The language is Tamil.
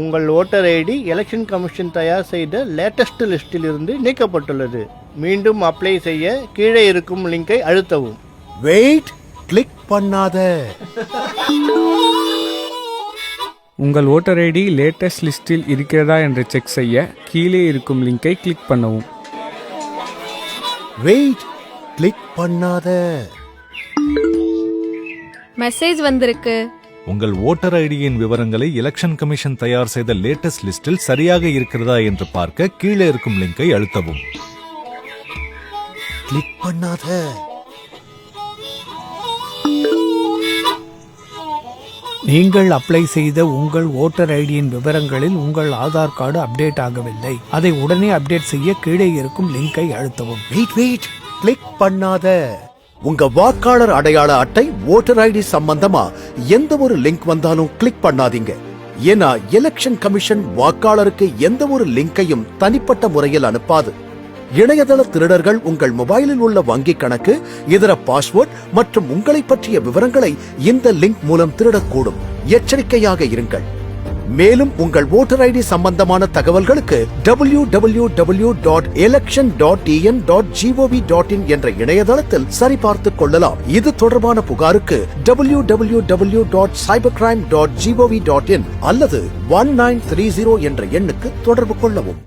உங்கள் ஓட்டர் ஐடி எலெக்ஷன் கமிஷன் தயார் செய்த லேட்டஸ்ட் லிஸ்டில் இருந்து நீக்கப்பட்டுள்ளது. மீண்டும் அப்ளை செய்ய கீழே இருக்கும் லிங்கை அழுத்தவும். வெயிட், கிளிக் பண்ணாத. உங்கள் ஓட்டர் ஐடி லேட்டஸ்ட் லிஸ்டில் இருக்கிறதா என்று செக் செய்ய கீழே இருக்கும் லிங்கை கிளிக் பண்ணவும். வெயிட், கிளிக் பண்ணாத. மெசேஜ் வந்திருக்கு. உங்கள் ஓட்டர் ஐடியின் விவரங்களை எலெக்ஷன் கமிஷன் தயார் செய்த லேட்டஸ்ட் லிஸ்டில் சரியாக இருக்கிறதா என்று பார்க்க கீழே இருக்கும் லிங்கை அழுத்தவும். கிளிக் பண்ணாத. நீங்கள் அப்ளை செய்த உங்கள் ஓட்டர் ஐடியின் விவரங்களில் உங்கள் ஆதார் கார்டு அப்டேட் ஆகவில்லை. அதை உடனே அப்டேட் செய்ய கீழே இருக்கும் லிங்கை அழுத்தவும். வெயிட், கிளிக் பண்ணாத. உங்க வாக்காளர் அடையாள அட்டை, ஓட்டர் ஐடி சம்பந்தமா எந்த ஒரு லிங்க் வந்தாலும் கிளிக் பண்ணாதீங்க. ஏன்னா எலெக்ஷன் கமிஷன் வாக்காளருக்கு எந்த ஒரு லிங்கையும் தனிப்பட்ட முறையில் அனுப்பாது. இணையதள திருடர்கள் உங்கள் மொபைலில் உள்ள வங்கி கணக்கு, இதர பாஸ்வேர்ட் மற்றும் உங்களை பற்றிய விவரங்களை இந்த லிங்க் மூலம் திருடக்கூடும். எச்சரிக்கையாக இருங்கள். மேலும் உங்கள் ஓட்டர் ஐடி சம்பந்தமான தகவல்களுக்கு www.election.en.gov.in என்ற இணையதளத்தில் சரிபார்த்துக் கொள்ளலாம். இது தொடர்பான புகாருக்கு www.cybercrime.gov.in அல்லது 1930 என்ற எண்ணுக்கு தொடர்பு கொள்ளவும்.